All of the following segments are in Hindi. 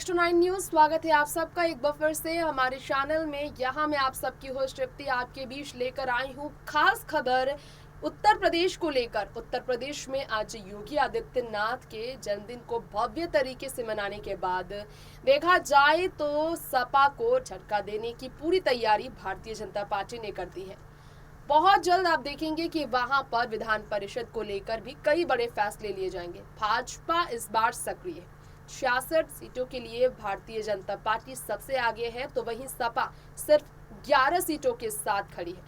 नेक्स्ट 9 न्यूज स्वागत है आप सबका एक बार फिर से हमारे चैनल में। यहाँ मैं आप सबकी होस्ट तृप्ति आपके बीच लेकर आई हूँ खास खबर उत्तर प्रदेश को लेकर। उत्तर प्रदेश में आज योगी आदित्यनाथ के जन्मदिन को भव्य तरीके से मनाने के बाद देखा जाए तो सपा को झटका देने की पूरी तैयारी भारतीय जनता पार्टी ने कर दी है। बहुत जल्द आप देखेंगे कि वहां पर विधान परिषद को लेकर भी कई बड़े फैसले लिए जाएंगे। भाजपा इस बार सक्रिय है। 66 सीटों के लिए भारतीय जनता पार्टी सबसे आगे है, तो वहीं सपा सिर्फ 11 सीटों के साथ खड़ी है।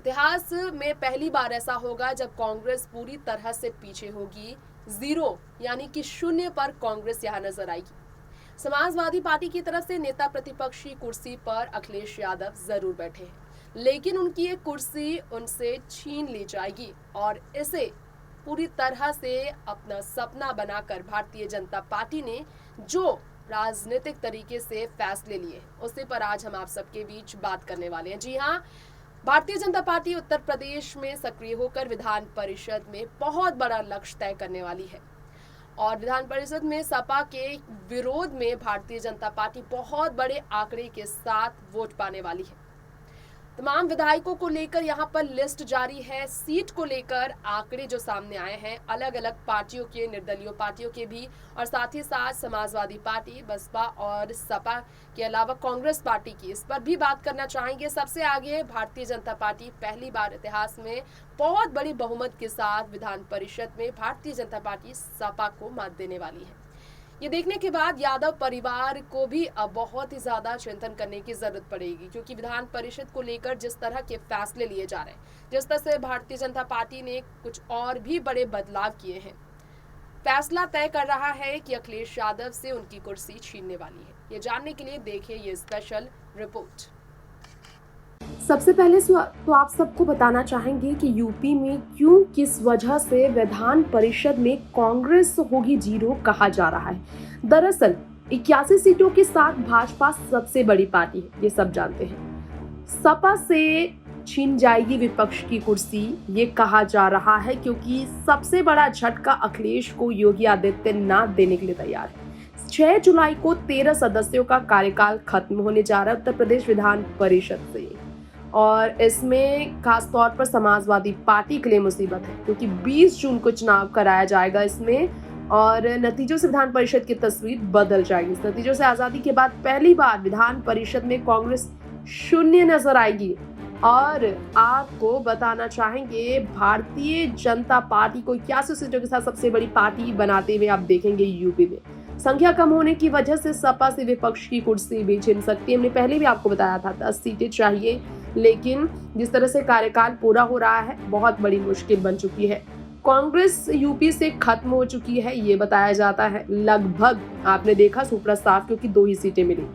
इतिहास में पहली बार ऐसा होगा जब कांग्रेस पूरी तरह से पीछे होगी। जीरो यानी कि शून्य पर कांग्रेस यहां नजर आएगी। समाजवादी पार्टी की तरफ से नेता प्रतिपक्ष की कुर्सी पर अखिलेश यादव जरूर बैठे हैं, लेकिन उनकी एक कुर्सी उनसे छीन ली जाएगी और इसे पूरी तरह से अपना सपना बनाकर भारतीय जनता पार्टी ने जो राजनीतिक तरीके से फैसले लिए उसी पर आज हम आप सबके बीच बात करने वाले हैं। जी हाँ, भारतीय जनता पार्टी उत्तर प्रदेश में सक्रिय होकर विधान परिषद में बहुत बड़ा लक्ष्य तय करने वाली है और विधान परिषद में सपा के विरोध में भारतीय जनता पार्टी बहुत बड़े आंकड़े के साथ वोट पाने वाली है। तमाम विधायकों को लेकर यहां पर लिस्ट जारी है। सीट को लेकर आंकड़े जो सामने आए हैं अलग अलग पार्टियों के, निर्दलीय पार्टियों के भी, और साथ ही साथ समाजवादी पार्टी, बसपा और सपा के अलावा कांग्रेस पार्टी की, इस पर भी बात करना चाहेंगे। सबसे आगे भारतीय जनता पार्टी पहली बार इतिहास में बहुत बड़ी बहुमत के साथ विधान परिषद में भारतीय जनता पार्टी सपा को मात देने वाली है। ये देखने के बाद यादव परिवार को भी अब बहुत ही ज्यादा चिंतन करने की जरूरत पड़ेगी, क्योंकि विधान परिषद को लेकर जिस तरह के फैसले लिए जा रहे हैं, जिस तरह से भारतीय जनता पार्टी ने कुछ और भी बड़े बदलाव किए हैं, फैसला तय कर रहा है कि अखिलेश यादव से उनकी कुर्सी छीनने वाली है। ये जानने के लिए देखिए ये स्पेशल रिपोर्ट। सबसे पहले तो आप सबको बताना चाहेंगे कि यूपी में क्यों, किस वजह से विधान परिषद में कांग्रेस होगी जीरो कहा जा रहा है। दरअसल 81 सीटों के साथ भाजपा सबसे बड़ी पार्टी है, ये सब जानते हैं। सपा से छीन जाएगी विपक्ष की कुर्सी, ये कहा जा रहा है, क्योंकि सबसे बड़ा झटका अखिलेश को योगी आदित्यनाथ देने के लिए तैयार है। 6 जुलाई को 13 सदस्यों का कार्यकाल खत्म होने जा रहा है उत्तर प्रदेश विधान परिषद से, और इसमें खास तौर पर समाजवादी पार्टी के लिए मुसीबत है, क्योंकि 20 जून को चुनाव कराया जाएगा इसमें, और नतीजों से विधान परिषद की तस्वीर बदल जाएगी। इस नतीजों से आजादी के बाद पहली बार विधान परिषद में कांग्रेस शून्य नजर आएगी। और आपको बताना चाहेंगे भारतीय जनता पार्टी को 81 सीटों के साथ सबसे बड़ी पार्टी बनाते हुए आप देखेंगे यूपी में। संख्या कम होने की वजह से सपा से विपक्ष की कुर्सी भी छीन सकती है। हमने पहले भी आपको बताया था 10 सीटें चाहिए, लेकिन जिस तरह से कार्यकाल पूरा हो रहा है बहुत बड़ी मुश्किल बन चुकी है। कांग्रेस यूपी से खत्म हो चुकी है, ये बताया जाता है। लगभग आपने देखा सुपड़ा साफ, क्योंकि 2 ही सीटें मिली।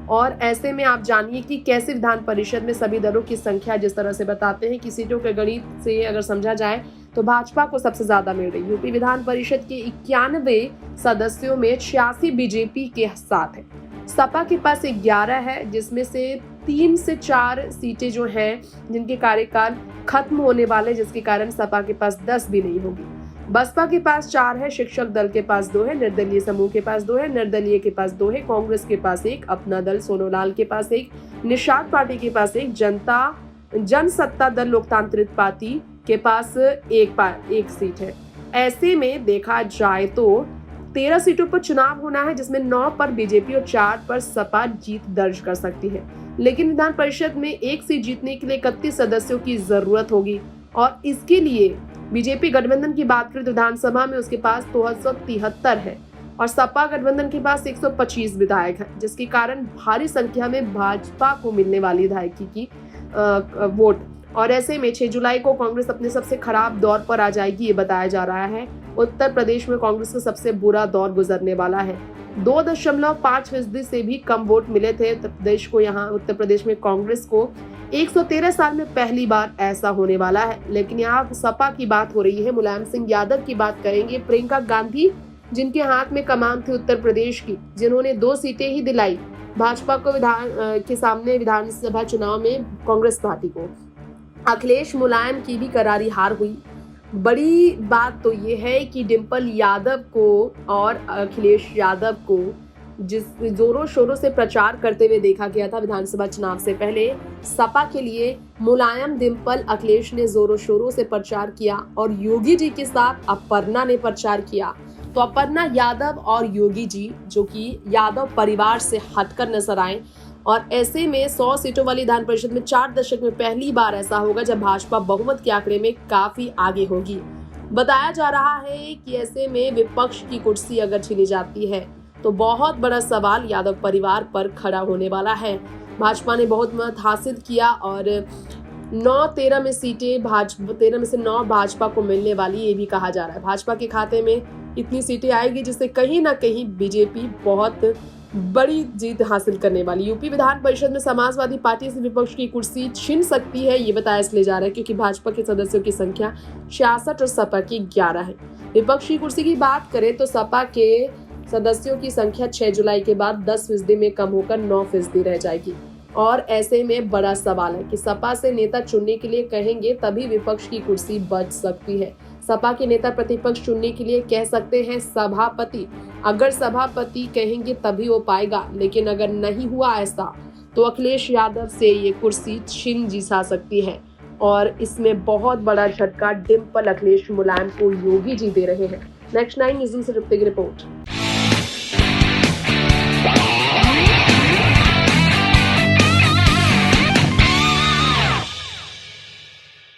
और ऐसे में आप जानिए कि कैसे विधान परिषद में सभी दलों की संख्या जिस तरह से बताते हैं कि सीटों के गणित से अगर समझा जाए तो भाजपा को सबसे ज्यादा मिल रही। यूपी विधान परिषद के 91 सदस्यों में 86 बीजेपी के साथ है। सपा के पास 11 है, जिसमें से 3 से 4 सीटें जो हैं जिनके कार्यकाल खत्म होने वाले, जिसके कारण सपा के पास 10 भी नहीं होगी। बसपा के पास 4 है, शिक्षक दल के पास 2 है, निर्दलीय समूह के पास 2 है, निर्दलीय के पास 2 है, कांग्रेस के पास 1, अपना दल सोनोलाल के पास 1, निषाद पार्टी के पास 1, जनसत्ता दल लोकतांत्रिक पार्टी के पास एक सीट है। ऐसे में देखा जाए तो 13 सीटों पर चुनाव होना है, जिसमें 9 पर बीजेपी और 4 पर सपा जीत दर्ज कर सकती है। लेकिन विधान परिषद में एक सीट जीतने के लिए 31 सदस्यों की जरूरत होगी, और इसके लिए बीजेपी गठबंधन की बात करें तो विधानसभा में उसके पास 273 है और सपा गठबंधन के पास 125 विधायक हैं, जिसके कारण भारी संख्या में भाजपा को मिलने वाली विधायकी की वोट। और ऐसे में 6 जुलाई को कांग्रेस अपने सबसे खराब दौर पर आ जाएगी, ये बताया जा रहा है। उत्तर प्रदेश में कांग्रेस का सबसे बुरा दौर गुजरने वाला है। 2.5% से भी कम वोट मिले थे उत्तर प्रदेश में कांग्रेस को 113 साल में पहली बार ऐसा होने वाला है। लेकिन यहाँ सपा की बात हो रही है, मुलायम सिंह यादव की बात करेंगे, प्रियंका गांधी जिनके हाथ में कमान थी उत्तर प्रदेश की, जिन्होंने 2 सीटें ही दिलाई भाजपा को के सामने विधानसभा चुनाव में कांग्रेस पार्टी को। अखिलेश मुलायम की भी करारी हार हुई। बड़ी बात तो ये है कि डिम्पल यादव को और अखिलेश यादव को जिस जोरों शोरों से प्रचार करते हुए देखा गया था विधानसभा चुनाव से पहले। सपा के लिए मुलायम, डिम्पल, अखिलेश ने जोरों शोरों से प्रचार किया और योगी जी के साथ अपर्णा ने प्रचार किया। तो अपर्णा यादव और योगी जी, जो कि यादव परिवार से हटकर नजर आए, और ऐसे में 100 सीटों वाली विधान परिषद में 4 दशक में पहली बार ऐसा होगा जब भाजपा बहुमत के आंकड़े में काफी आगे होगी। बताया जा रहा है कि ऐसे में विपक्ष की कुर्सी अगर छीनी जाती है तो बहुत बड़ा सवाल यादव परिवार पर खड़ा होने वाला है। भाजपा ने बहुत मत हासिल किया और 13 में सीटें 13 में से 9 भाजपा को मिलने वाली, ये भी कहा जा रहा है। भाजपा के खाते में इतनी सीटें आएगी जिससे कहीं ना कहीं बीजेपी बहुत बड़ी जीत हासिल करने वाली। यूपी विधान परिषद में समाजवादी पार्टी से विपक्ष की कुर्सी छीन सकती है, ये बताया इसलिए जा रहा है क्योंकि भाजपा के सदस्यों की संख्या 66 और सपा की 11 है। विपक्ष की कुर्सी की बात करें तो सपा के सदस्यों की संख्या 6 जुलाई के बाद 10% में कम होकर 9% रह जाएगी। और ऐसे में बड़ा सवाल है कि सपा से नेता चुनने के लिए कहेंगे तभी विपक्ष की कुर्सी बच सकती है। सपा के नेता प्रतिपक्ष चुनने के लिए कह सकते हैं सभापति, अगर सभापति कहेंगे तभी हो पाएगा, लेकिन अगर नहीं हुआ ऐसा तो अखिलेश यादव से ये कुर्सी छीन जी जा सकती है। और इसमें बहुत बड़ा झटका डिम्पल, अखिलेश, मुलायम को योगी जी दे रहे हैं। नेक्स्ट 9 न्यूज़ से रिपोर्ट।